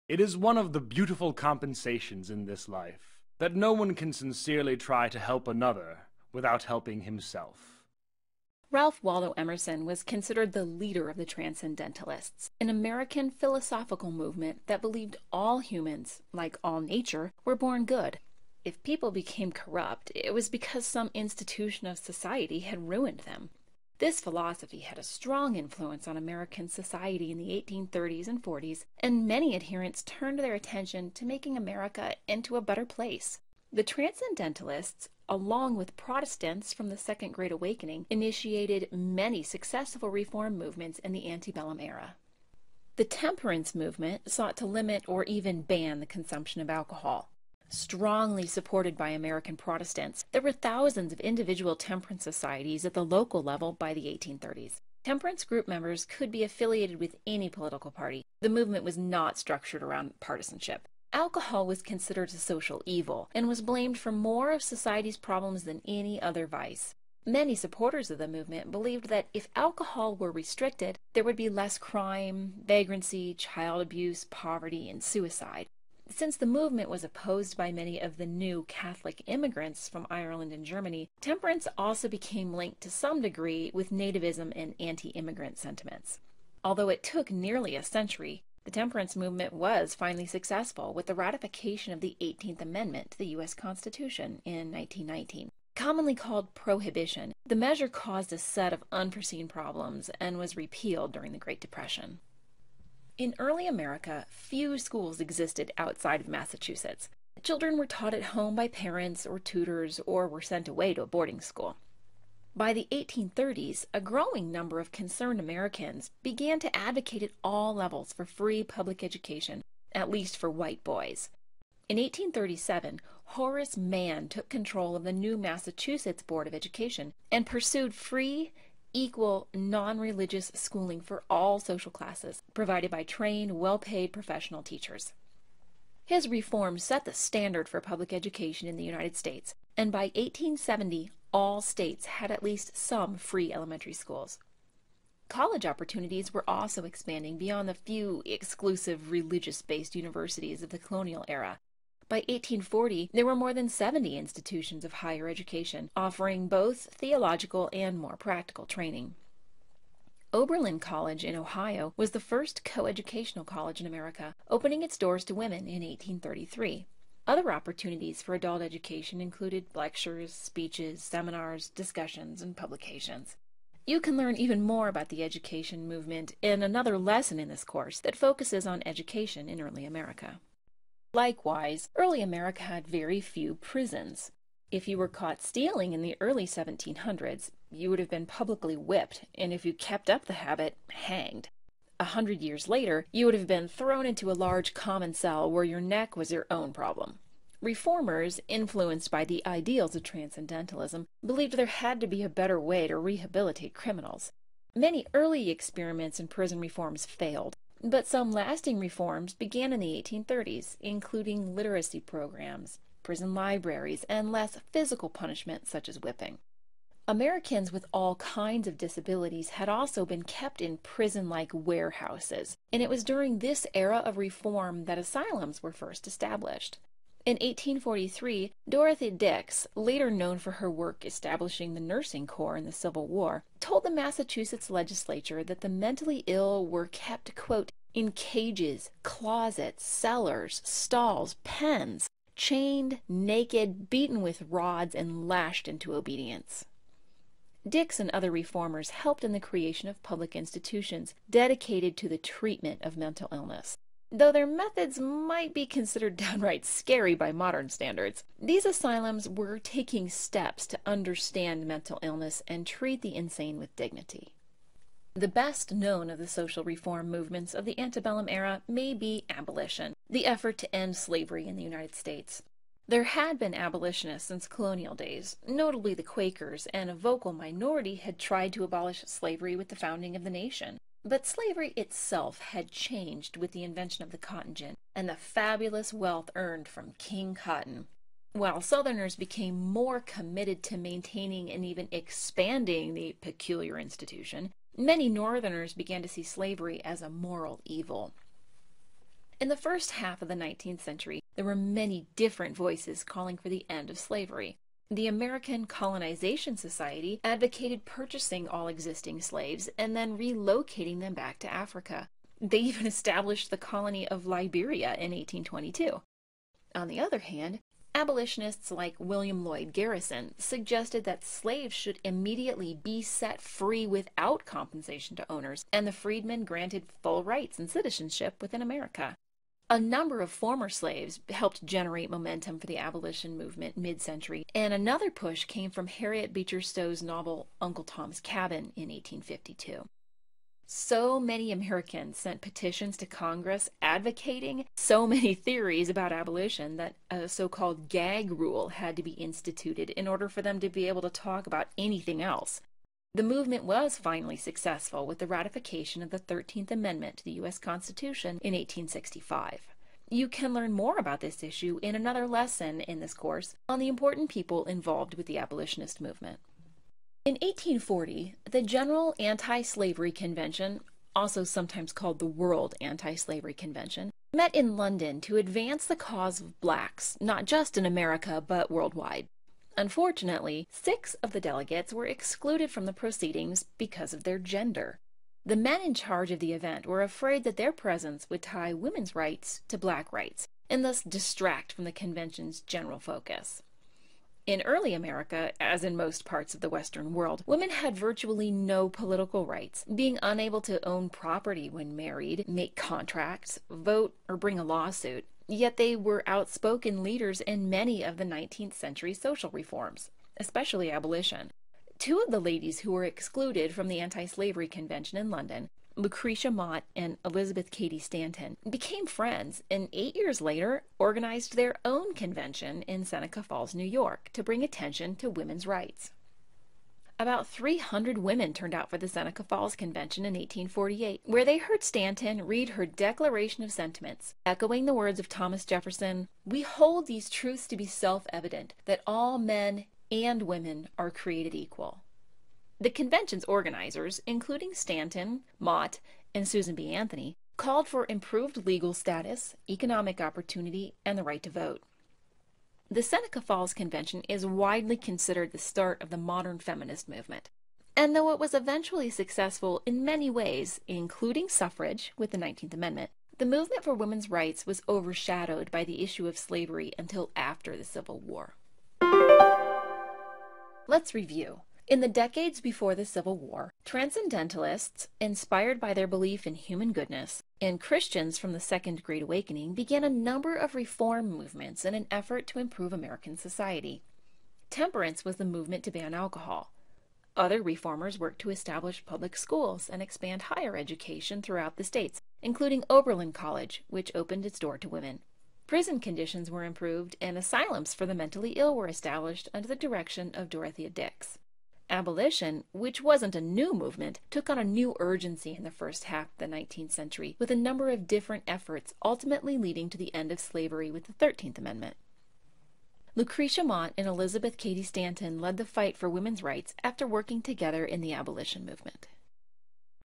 It is one of the beautiful compensations in this life that no one can sincerely try to help another without helping himself. Ralph Waldo Emerson was considered the leader of the Transcendentalists, an American philosophical movement that believed all humans, like all nature, were born good. If people became corrupt, it was because some institution of society had ruined them. This philosophy had a strong influence on American society in the 1830s and 40s, and many adherents turned their attention to making America into a better place. The Transcendentalists, along with Protestants from the Second Great Awakening, initiated many successful reform movements in the antebellum era. The temperance movement sought to limit or even ban the consumption of alcohol. Strongly supported by American Protestants, there were thousands of individual temperance societies at the local level by the 1830s. Temperance group members could be affiliated with any political party. The movement was not structured around partisanship. Alcohol was considered a social evil and was blamed for more of society's problems than any other vice. Many supporters of the movement believed that if alcohol were restricted, there would be less crime, vagrancy, child abuse, poverty, and suicide. Since the movement was opposed by many of the new Catholic immigrants from Ireland and Germany, temperance also became linked to some degree with nativism and anti-immigrant sentiments. Although it took nearly a century, the temperance movement was finally successful with the ratification of the 18th Amendment to the U.S. Constitution in 1919. Commonly called prohibition, the measure caused a set of unforeseen problems and was repealed during the Great Depression. In early America, few schools existed outside of Massachusetts. Children were taught at home by parents or tutors or were sent away to a boarding school. By the 1830s, a growing number of concerned Americans began to advocate at all levels for free public education, at least for white boys. In 1837, Horace Mann took control of the new Massachusetts Board of Education and pursued free, equal, non-religious schooling for all social classes, provided by trained, well-paid professional teachers. His reforms set the standard for public education in the United States, and by 1870, all states had at least some free elementary schools. College opportunities were also expanding beyond the few exclusive religious-based universities of the colonial era. By 1840, there were more than 70 institutions of higher education, offering both theological and more practical training. Oberlin College in Ohio was the first coeducational college in America, opening its doors to women in 1833. Other opportunities for adult education included lectures, speeches, seminars, discussions, and publications. You can learn even more about the education movement in another lesson in this course that focuses on education in early America. Likewise, early America had very few prisons. If you were caught stealing in the early 1700s, you would have been publicly whipped, and if you kept up the habit, hanged. 100 years later, you would have been thrown into a large common cell where your neck was your own problem. Reformers, influenced by the ideals of Transcendentalism, believed there had to be a better way to rehabilitate criminals. Many early experiments in prison reforms failed, but some lasting reforms began in the 1830s, including literacy programs, prison libraries, and less physical punishment such as whipping. Americans with all kinds of disabilities had also been kept in prison-like warehouses, and it was during this era of reform that asylums were first established. In 1843, Dorothy Dix, later known for her work establishing the nursing corps in the Civil War, told the Massachusetts legislature that the mentally ill were kept, quote, in cages, closets, cellars, stalls, pens, chained, naked, beaten with rods, and lashed into obedience. Dix and other reformers helped in the creation of public institutions dedicated to the treatment of mental illness. Though their methods might be considered downright scary by modern standards, these asylums were taking steps to understand mental illness and treat the insane with dignity. The best known of the social reform movements of the antebellum era may be abolition, the effort to end slavery in the United States. There had been abolitionists since colonial days, notably the Quakers, and a vocal minority had tried to abolish slavery with the founding of the nation. But slavery itself had changed with the invention of the cotton gin and the fabulous wealth earned from King Cotton. While Southerners became more committed to maintaining and even expanding the peculiar institution, many Northerners began to see slavery as a moral evil. In the first half of the 19th century, there were many different voices calling for the end of slavery. The American Colonization Society advocated purchasing all existing slaves and then relocating them back to Africa. They even established the colony of Liberia in 1822. On the other hand, abolitionists like William Lloyd Garrison suggested that slaves should immediately be set free without compensation to owners, and the freedmen granted full rights and citizenship within America. A number of former slaves helped generate momentum for the abolition movement mid-century, and another push came from Harriet Beecher Stowe's novel Uncle Tom's Cabin in 1852. So many Americans sent petitions to Congress advocating so many theories about abolition that a so-called gag rule had to be instituted in order for them to be able to talk about anything else. The movement was finally successful with the ratification of the 13th Amendment to the U.S. Constitution in 1865. You can learn more about this issue in another lesson in this course on the important people involved with the abolitionist movement. In 1840, the General Anti-Slavery Convention, also sometimes called the World Anti-Slavery Convention, met in London to advance the cause of blacks, not just in America, but worldwide. Unfortunately, 6 of the delegates were excluded from the proceedings because of their gender. The men in charge of the event were afraid that their presence would tie women's rights to black rights, and thus distract from the convention's general focus. In early America, as in most parts of the Western world, women had virtually no political rights, being unable to own property when married, make contracts, vote, or bring a lawsuit. Yet they were outspoken leaders in many of the 19th century social reforms, especially abolition. 2 of the ladies who were excluded from the Anti-Slavery Convention in London, Lucretia Mott and Elizabeth Cady Stanton, became friends and 8 years later organized their own convention in Seneca Falls, New York, to bring attention to women's rights. About 300 women turned out for the Seneca Falls Convention in 1848, where they heard Stanton read her Declaration of Sentiments, echoing the words of Thomas Jefferson, "We hold these truths to be self-evident, that all men and women are created equal." The convention's organizers, including Stanton, Mott, and Susan B. Anthony, called for improved legal status, economic opportunity, and the right to vote. The Seneca Falls Convention is widely considered the start of the modern feminist movement. And though it was eventually successful in many ways, including suffrage with the 19th Amendment, the movement for women's rights was overshadowed by the issue of slavery until after the Civil War. Let's review. In the decades before the Civil War, transcendentalists, inspired by their belief in human goodness, and Christians from the Second Great Awakening began a number of reform movements in an effort to improve American society. Temperance was the movement to ban alcohol. Other reformers worked to establish public schools and expand higher education throughout the states, including Oberlin College, which opened its door to women. Prison conditions were improved, and asylums for the mentally ill were established under the direction of Dorothea Dix. Abolition, which wasn't a new movement, took on a new urgency in the first half of the 19th century, with a number of different efforts ultimately leading to the end of slavery with the 13th Amendment. Lucretia Mott and Elizabeth Cady Stanton led the fight for women's rights after working together in the abolition movement.